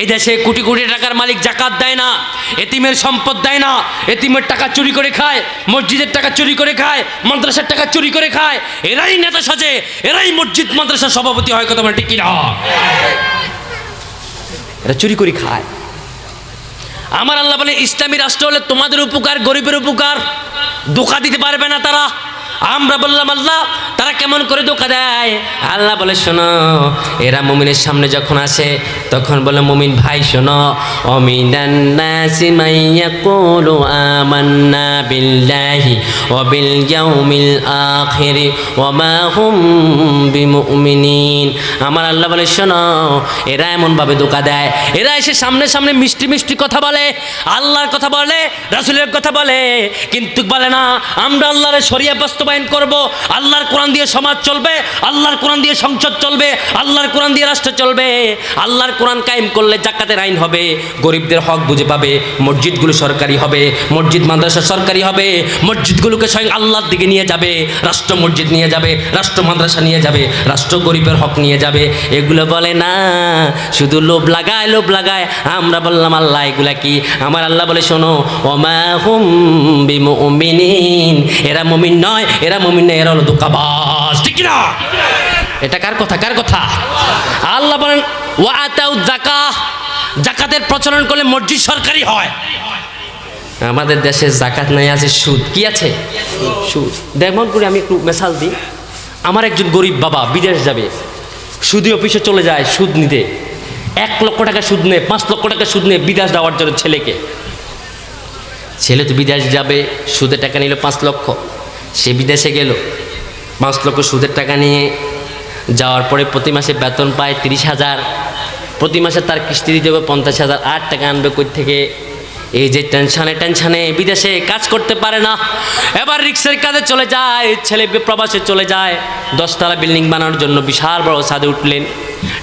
এই দেশে কোটি কোটি টাকার মালিক যাকাত দেয় না, এতিমের সম্পদ দেয় না, এতিমের টাকা চুরি করে খায়, মসজিদের টাকা চুরি করে খায়, মাদ্রাসার টাকা চুরি করে খায়। এরাই নেতা সাজে, এরাই মসজিদ মাদ্রাসার সভাপতি হয়। কথা বলেন ঠিক কি না? এরা চুরি করে খায়। আমার আল্লাহ বলে, ইসলামী রাষ্ট্র হলে তোমাদের উপকার, গরিবের উপকার, ধোঁকা দিতে পারবে না তারা। আমরা বললাম, আল্লাহ তারা কেমন করে ধোঁকা দেয়? আল্লাহ বলে, শোনো, এরা মুমিনের সামনে যখন আসে তখন বলে, মুমিন ভাই শোনো, অমিনান নাসি মাইয়াকুলু আমান্না বিল্লাহি ওয়া বিল ইয়াউমিল আখির ওয়া মা হুম বিমুমিনিন। আমার আল্লাহ বলে, শোনো, এরা এমনভাবে ধোঁকা দেয়, এরা এসে সামনে সামনে মিষ্টি মিষ্টি কথা বলে, আল্লাহর কথা বলে, রাসূলের কথা বলে, কিন্তু বলে না আমরা আল্লাহর শরিয়া বাস্তবায়ন করব, আল্লাহর কোরআন দিয়ে সমাজ চলবে, আল্লাহর কোরআন দিয়ে সংসদ চলবে, আল্লাহর কোরআন দিয়ে রাষ্ট্র চলবে। আল্লাহর কোরআন কায়েম করলে জাকাতের আইন হবে, গরিবদের হক বুঝে পাবে, মসজিদগুলো সরকারি হবে, মসজিদ মাদ্রাসা সরকারি হবে, মসজিদগুলোকে স্বয়ং আল্লাহর দিকে নিয়ে যাবে, রাষ্ট্র মসজিদ নিয়ে যাবে, রাষ্ট্র মাদ্রাসা নিয়ে যাবে, রাষ্ট্র গরিবের হক নিয়ে যাবে। এগুলো বলে না, শুধু লোভ লাগায়, লোভ লাগায়। আমরা বললাম, আল্লাহ এগুলা কি? আমার আল্লাহ বলে, শোনো, ওমা হুম বিমুমিনিন, এরা মুমিন নয়, এরা মুমিন নয়, এরা হলো ধোঁকাবাজ। ঠিক না? এটা কার কথা? কার কথা? আল্লাহ বলেন, ওয়া আতাউ যাকাত। যাকাতের প্রচলন করলে মসজিদ সরকারি হয়। আমাদের দেশে যাকাত নাই, আছে সুদ। কি আছে? সুদ। দেখুন করে আমি একটু মেসাল দিই। আমার একজন গরিব বাবা বিদেশ যাবে, সুদি অফিসে চলে যায় সুদ নিতে। 1 লক্ষ টাকা সুদ নেয়, 5 লক্ষ টাকা সুদ নেয় বিদেশ দেওয়ার জন্য ছেলেকে। ছেলে তো বিদেশ যাবে, সুদের টাকা নিল 5 লক্ষ। সে বিদেশে গেল, 5 লক্ষ সুদের টাকা নিয়ে যাওয়ার পরে প্রতি মাসে বেতন পায় 30,000। প্রতি মাসে তার কিস্তি দিতে হবে 50,000। 8 টাকা আনবে কই থেকে? এই যে টেনশনে বিদেশে কাজ করতে পারে না। এবার রিক্সার কাজে চলে যায়, ছেলে প্রবাসে চলে যায়। 10 তলা বিল্ডিং বানানোর জন্য বিশাল বড় ছাদে উঠলেন।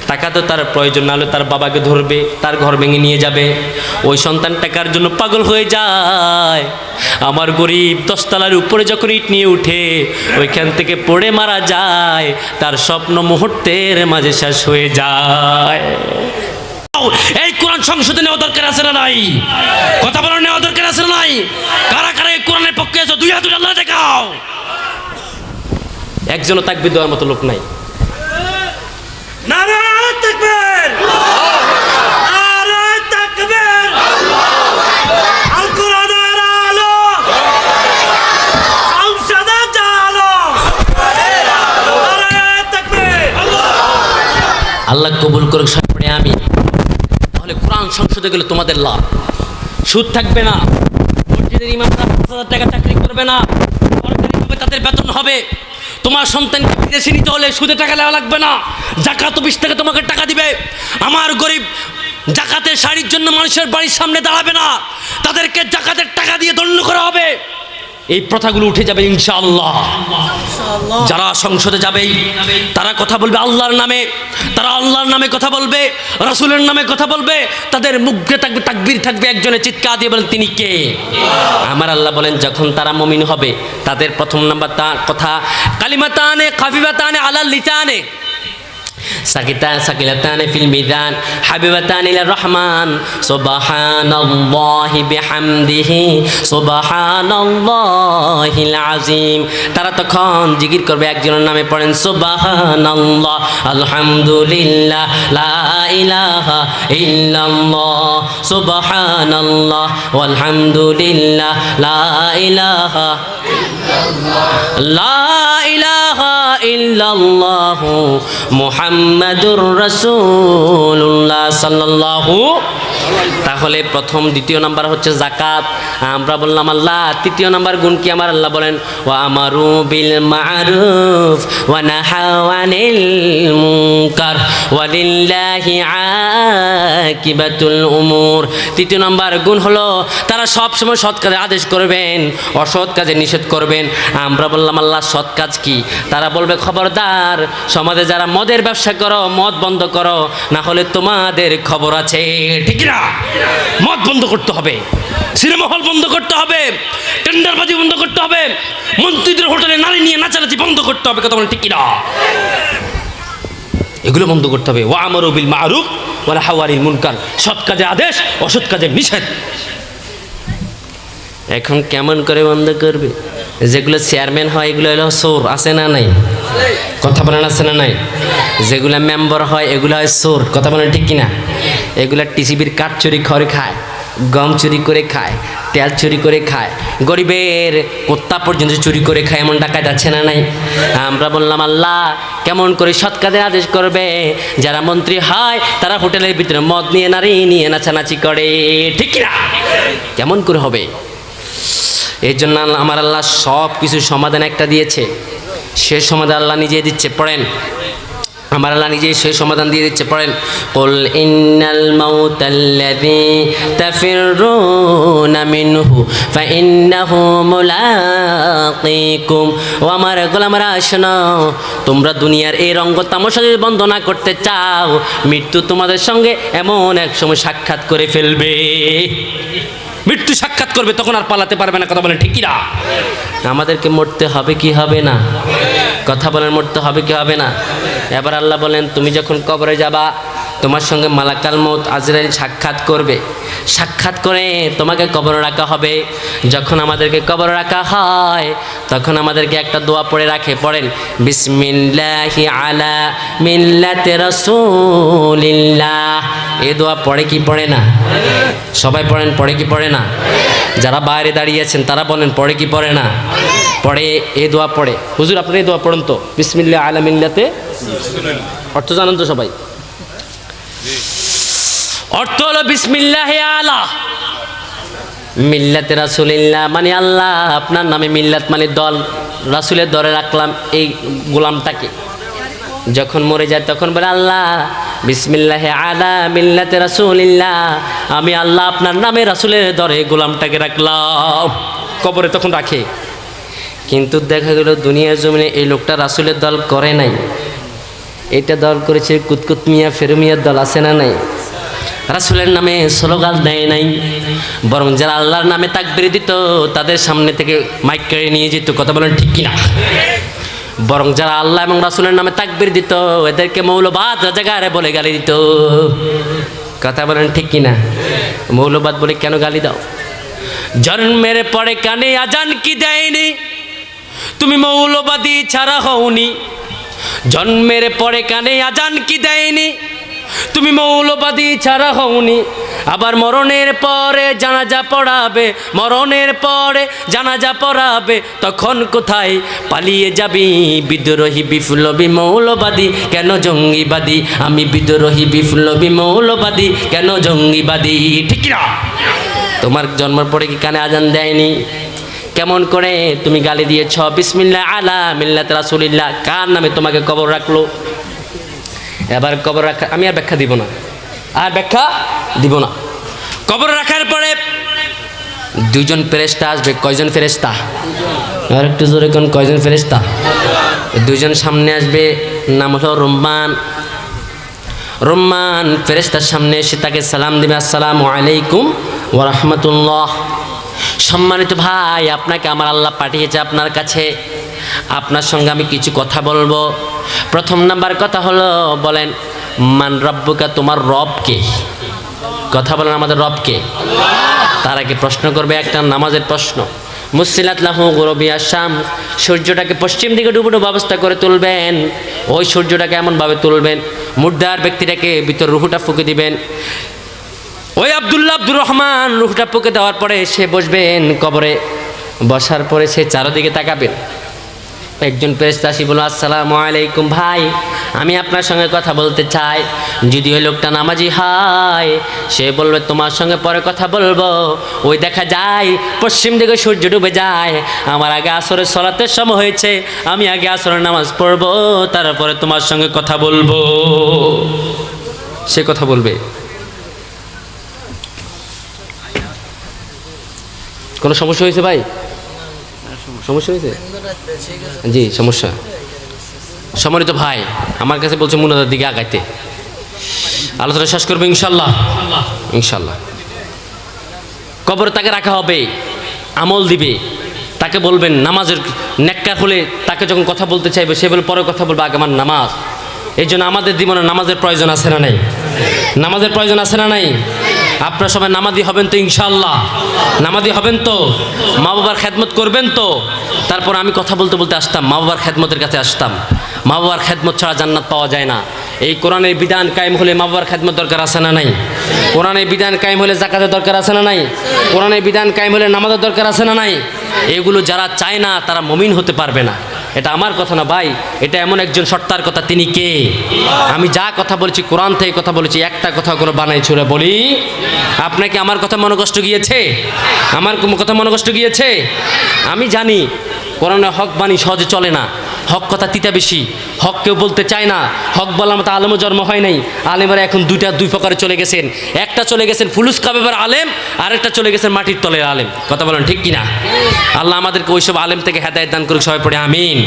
টাকা তো তার প্রয়োজন, না হলে তার বাবাকে ধরবে, তার ঘর ভেঙে নিয়ে যাবে। ওই সন্তান টাকার জন্য পাগল হয়ে যায়। আমার গরিব 10 তলার উপরে যখন ইট নিয়ে উঠে, ওইখান থেকে পড়ে মারা যায়। তার স্বপ্ন মুহূর্তের মাঝে শেষ হয়ে যায়। এই কোরআন সংসদে নেওয়া দরকার আছে না নাই? কথা বলার নেওয়া দরকার আছে না নাই? কারা কারা এই কোরআনের পক্ষে আছো? 2 হাত তুলে আল্লাহ দেখাও। একজনও তাকবীর দেওয়ার মতো লোক নাই। নারায়ে তাকবীর, নারায়ে তাকবীর, আল কোরআনের আলো, সংসদে জালো, নারায়ে তাকবীর। আল্লাহ কবুল করুক। সামনে আমি তাহলে কোরআন সংসদে গেলে তোমাদের লাভ। সুদ থাকবে না, মসজিদের ইমামরা 5,000 টাকা চাকরি করবে না, সরকারিভাবে তাদের বেতন হবে। তোমার সন্তানকে বিদেশে নিতে হলে সুদে টাকা দেওয়া লাগবে না, জাকাত অফিস থেকে তোমাকে টাকা দিবে। আমার গরিব জাকাতের শাড়ির জন্য মানুষের বাড়ির সামনে দাঁড়াবে না, তাদেরকে জাকাতের টাকা দিয়ে দণ্ড করা হবে। এই প্রথাগুলো উঠে যাবে ইনশাআল্লাহ। যারা সংসদে যাবে তারা কথা বলবে আল্লাহর নামে, তারা আল্লাহর নামে কথা বলবে, রাসূলের নামে কথা বলবে, তাদের মুখে থাকবে তাকবীর থাকবে, একজনের চিৎকার দিয়ে বলেন তিনি কে? আমার আল্লাহ বলেন যখন তারা মুমিন হবে তাদের প্রথম নাম্বার তার কথা কালিমাতানে খাফিফাতানে আলাল লিসানে সাকিলাতানে ফিল মিজান হাবিবাতানে ইলার রহমান সুবহানাল্লাহি বিহামদিহি সুবহানাল্লাহিল আযীম। তারা তখন জিকির করবে, একজনের নামে পড়েন সুবহানাল্লাহ, আলহামদুলিল্লাহ, লা ইলাহা ইল্লাল্লাহ, সুবহানাল্লাহ ওয়ালহামদুলিল্লাহ, লা ইলাহা লা ইলাহা ইল্লাল্লাহ মুহাম্মাদুর রাসূলুল্লাহ সাল্লাল্লাহু। তাহলে প্রথম দ্বিতীয় নাম্বার হচ্ছে যাকাত, আমরা বললাম আল্লাহ। তৃতীয় নাম্বার গুণ কি? আমার আল্লাহ বলেন ওয়া আমারু বিল মা'রুফ ওয়া নাহাউ আনিল মুনকার ওয়া লিল্লাহি আকিবাতুল উমুর। তৃতীয় নাম্বার গুণ হলো তারা সব সময় সৎ কাজে আদেশ করবেন, অসৎ কাজে নিষেধ করবেন। আমরা বললাম আল্লাহ সৎ কাজ কি? তারা বলবে খবরদার সমাজে যারা মদের ব্যবসা করো মদ বন্ধ করো, না হলে তোমাদের খবর আছে। ঠিক না? মদ বন্ধ করতে হবে, সিনেমা হল বন্ধ করতে হবে, টেন্ডারবাজি বন্ধ করতে হবে, মন্ত্রীদের হোটেলে নারী নিয়ে নাচানাচি বন্ধ করতে হবে। কথা বলেন ঠিক না? এগুলো বন্ধ করতে হবে। ওয়া আমারু বিল মা'রুফ ওয়া নাহাউ আনিল মুনকার, সৎ কাজে আদেশ, অসৎ কাজে নিষেধ। এখন কেমন করে বন্ধ করবে? যেগুলো চেয়ারম্যান হয় এগুলো হলো চোর, আছে না নাই? কথা বলেন আছে না নাই? যেগুলো মেম্বার হয় এগুলো হয় চোর, কথা বলেন ঠিক কিনা? এগুলো টিসিবির কাঠ চুরি করে খায়, গম চুরি করে খায়, তেল চুরি করে খায়, গরিবের কুত্তা পর্যন্ত চুরি করে খায়, এমন ডাকাত আছে না নাই? আমরা বললাম আল্লাহ কেমন করে সৎ কাজের আদেশ করবে? যারা মন্ত্রী হয় তারা হোটেলের ভিতরে মদ নিয়ে নারী নিয়ে নাচানাচি করে, ঠিক কিনা? কেমন করে হবে? এই জন্য আমার আল্লাহ সব কিছু সমাধান একটা দিয়েছে, সে সমাধান আল্লাহ নিজে দিচ্ছে। পড়েন, আমার আল্লাহ নিজেই সেই সমাধান দিয়ে দিচ্ছে। পড়েন কুল ইন্নাল মাউতাল্লাযী তাফিরুনা মিনহু ফাইন্নাহু মুলাকীকুম। ও আমার গোলামরা শোনো, তোমরা দুনিয়ার এই রঙ্গ তামাশা যদি বন্ধ না করতে চাও, মৃত্যু তোমাদের সঙ্গে এমন এক সময় সাক্ষাৎ করে ফেলবে। মৃত্যু সাক্ষাৎ করবে, তখন আর পালাতে পারবে না। কথা বলেন ঠিক কিনা? আমাদেরকে মরতে হবে কি হবে না? কথা বলেন মরতে হবে কি হবে না? এবার আল্লাহ বলেন তুমি যখন কবরে যাবা তোমার সঙ্গে মালাকাল মউত আজরাইল সাক্ষাৎ করবে, সাক্ষাৎ করে তোমাকে কবরে রাখা হবে। যখন আমাদেরকে কবরে রাখা হয় তখন আমাদেরকে একটা দোয়া পড়ে রাখে। পড়েন বিসমিল্লাহি আলা মিল্লাতি রাসূলিল্লাহ। এই দোয়া পড়ে কি পড়ে না? সবাই পড়েন, পড়ে কি পড়ে না? যারা বাইরে দাঁড়িয়ে আছেন তারা বলেন পড়ে কি পড়ে না? পড়ে। এই দোয়া পড়ে। হুজুর আপনি এই দোয়া পড়ুন তো, বিসমিল্লাহ আলা মিল্লাতে। অর্থ জানেন তো সবাই? অর্থ হলো বিসমিল্লাহ আলা মিল্লাতে রাসূলিল্লাহ, মানে আল্লাহ আপনার নামে, মিল্লাত মানে দল, রাসূলের দলে রাখলাম এই গোলামটাকে। যখন মরে যায় তখন বলে আল্লাহ বিসমিল্লাহ আলা মিল্লাতে রাসূলিল্লাহ, আমি আল্লাহ আপনার নামে রাসূলের দরে গোলামটাকে রাখলাম। কবরে তখন রাখে। কিন্তু দেখা গেল দুনিয়ার জমিনে এই লোকটা রাসূলের দল করে নাই, এটা দল করেছে কুতকুত মিয়া ফেরুমিয়ার দল, আছে না নাই? রাসূলের নামে স্লোগান দেয় নাই, বরং যারা আল্লাহর নামে তাকবীর দিত তাদের সামনে থেকে মাইক কেড়ে নিয়ে যেত। কথা বলেন ঠিক কিনা? বরং যারা আল্লাহ এবং রাসূলের নামে তাকবীর দিত এদেরকে মৌলবাদ জায়গায় বলে গালি দিত। কথা বলেন ঠিক কিনা? মৌলবাদ বলে কেন গালি দাও? জন্মের পরে কানে আজান কি দেয়নি? তুমি মৌলবাদী ছাড়া হওনি। জন্মের পরে কানে আজান কি দেয়নি? তুমি মৌলবাদী ছাড়া হওনি। আবার মরণের পরে জানাজা পড়াবে, মরণের পরে জানাজা পড়াবে, তখন কোথায় পালিয়ে যাবি? বিদ্রোহী বিপ্লবী মৌলবাদী কেন জঙ্গিবাদী? আমি বিদ্রোহী বিপ্লবী মৌলবাদী কেন জঙ্গিবাদী? ঠিক না? তোমার জন্মের পরে কি কানে আজান দেয়নি? কেমন করে তুমি গালি দিয়েছ? বিসমিল্লাহ আলা মিল্লাত রাসূলিল্লাহ, কার নামে তোমাকে কবর রাখলো? এবার কবর রাখা আমি আর ব্যাখ্যা দিব না, কবর রাখার পরে দুজন ফেরেশতা আসবে। কয়জন ফেরেশতা? আর একটু জোরে কোন, কয়জন ফেরেশতা? দুজন সামনে আসবে, নাম হলো রুম্মান ফেরেশতার সামনে এসে তাকে সালাম দিবে, আসসালামু আলাইকুম ওয়া রাহমাতুল্লাহ। সম্মানিত ভাই, আপনাকে আমার আল্লাহ পাঠিয়েছে আপনার কাছে, আপনার সঙ্গে আমি কিছু কথা বলবো। প্রথম নাম্বার কথা হলো, বলেন মান রব্বুকা, তোমার রব কে? কথা বলেন, আমাদের রব কে? তার আগে প্রশ্ন করবে একটা নামাজের প্রশ্ন। মুসিলাত লাহু গুরবিয়া শাম, সূর্যটাকে পশ্চিম দিকে ডুবুডুব অবস্থা করে তুলবেন। ওই সূর্যটাকে এমনভাবে তুলবেন, মুর্দার ব্যক্তিটাকে ভিতর রুহুটা ফুঁকে দিবেন। ওই আব্দুর রহমান রুহুটা ফুঁকে দেওয়ার পরে সে বসবেন কবরে। বসার পরে সে চারদিকে তাকাবেন। একজন ফেরেশতা আসি বলল, আসসালামু আলাইকুম ভাই, আমি আপনার সঙ্গে কথা বলতে চাই। যদি ওই লোকটা নামাজি হয়, সে বলবে তোমার সঙ্গে পরে কথা বলবো। ওই দেখা যায় পশ্চিম দিকে সূর্য ডুবে যায়, আমার আগে আসরের সলাতের সময় হয়েছে, আমি আগে আসরের নামাজ পড়বো, তারপরে তোমার সঙ্গে কথা বলবো। সে কথা বলবে। কোনো সমস্যা হয়েছে ভাই? সমস্যা হয়েছে? জি, সমস্যা। সম্মানিত ভাই, আমার কাছে বলছে মুনাজার দিকে আগাইতে। আলোচনা শেষ করবো ইনশাল্লাহ। কবরে তাকে রাখা হবে, আমল দিবে, তাকে বলবেন নামাজের নেককার হলে তাকে যখন কথা বলতে চাইবে সে বলে পরে কথা বলবে, আগে আমার নামাজ। এই জন্য আমাদের জীবনে নামাজের প্রয়োজন আছে না নাই? নামাজের প্রয়োজন আছে না নাই? আপনারা সবাই নামাজি হবেন তো ইনশাআল্লাহ? নামাজি হবেন তো? মা বাবার খেদমত করবেন তো? তারপর আমি কথা বলতে বলতে আসতাম, মা বাবার খেদমতের কাছে আসতাম। মা বাবার খেদমত ছাড়া জান্নাত পাওয়া যায় না। এই কোরআনের বিধান কায়েম হলে মা বাবার খেদমত দরকার আছে না নাই? কোরআনের বিধান কায়েম হলে যাকাতের দরকার আছে না নাই? কোরআনের বিধান কায়েম হলে নামাজের দরকার আছে না নাই? এগুলো যারা চায় না তারা মুমিন হতে পারবে না। এটা আমার কথা না ভাই, এটা এমন একজন সত্তার কথা। তিনি কে? আমি যা কথা বলেছি কোরআন থেকে কথা বলেছি, একটা কথা কোনো বানাই ছুড়ে বলি। আপনাকে আমার কথা মনে কষ্ট গিয়েছে? আমার কথা মনে কষ্ট গিয়েছে? আমি জানি কোরআনে হক বাণী সহজে চলে না, হক কথা তিতা বেশি, হক কেউ বলতে চায় না। হক বলার মতো আলেমও জন্ম হয় নাই। আলেমেরা এখন দুই প্রকারে চলে গেছেন। একটা চলে গেছেন ফুলুস কাবেবার আলেম, আরেকটা চলে গেছেন মাটির তলের আলেম। কথা বলেন ঠিক কিনা? আল্লাহ আমাদেরকে ওইসব আলেম থেকে হেদায়েত দান করুক, সবাই পড়ে আমিন।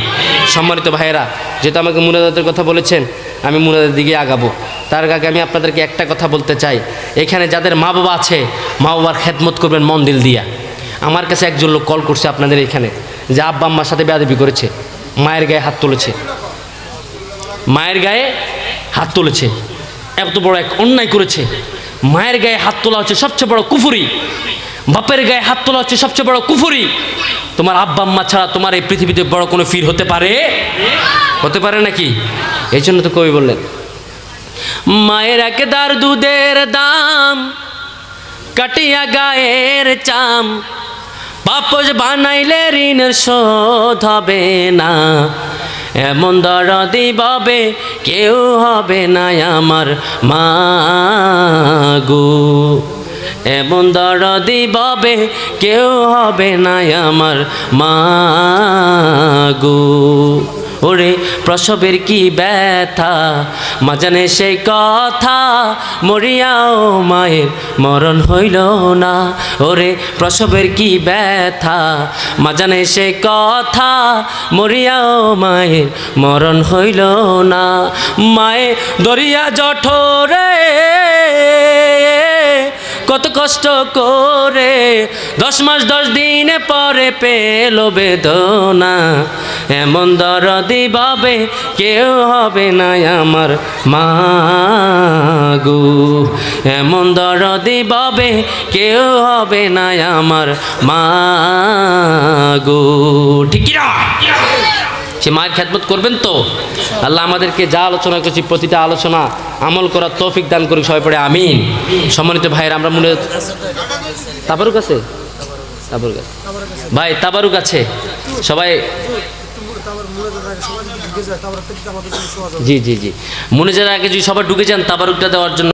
সম্মানিত ভাইয়েরা, যেহেতু আমাকে মুনাজাতের কথা বলেছেন, আমি মুনাজাতের দিকে আগাবো। তার আগে আমি আপনাদেরকে একটা কথা বলতে চাই। এখানে যাদের মা বাবা আছে, মা বাবার খেদমত করবেন মন দিল দিয়া। আমার কাছে একজন লোক কল করছে আপনাদের এখানে, যে আব্বা আম্মার সাথে বেয়াদবি করেছে, মায়ের গায়ে হাত তুলেছে, এত বড় এক অন্যায় করেছে। মায়ের গায়ে হাত তোলা হচ্ছে সবচেয়ে বড় কুফরি, বাপের গায়ে হাত তোলা হচ্ছে সবচেয়ে বড় কুফরি। তোমার আব্বা আম্মা ছাড়া তোমার এই পৃথিবীতে বড় কোনো ফির হতে পারে নাকি? এই জন্য তো কবি বললেন, মায়ের একদার দুধের দাম কাটিয়া গায়ের চাম, পাপস বানাইলে ঋণের শোধ হবে না, এমন দরদি বাবে কেউ হবে না আমার মা গো, এমন দরদি বাবে কেউ হবে না আমার মা গো। ওরে প্রসবের কি ব্যথা মা জানে সেই কথা, মরিয়াও মায়ের মরণ হইল না। ওরে প্রসবের কি ব্যথা মা জানে সেই কথা, মরিয়াও মায়ের মরণ হইল না। মায়ে দরিয়া জঠরে কত কষ্ট করে 10 মাস 10 দিন পরে পেল বেদনা, এমন দরদি বাবে কেউ হবে না আমার মা গো, এমন দরদি বাবে কেউ হবে না আমার মা গো। ঠিক কি না? সে মায়ের খেদমত করবেন তো? আল্লাহ আমাদেরকে যা আলোচনা করছি প্রতিটা আলোচনা আমল করার তৌফিক দান করুক, সবাই পড়ে আমিন। সম্মানিত ভাইয়েরা, আমরা মনে তাবারুক আছে, ভাই তাবারুক আছে সবাই। জি মুনেজার আগে যদি সবাই ঢুকে যান তাবারুকটা দেওয়ার জন্য।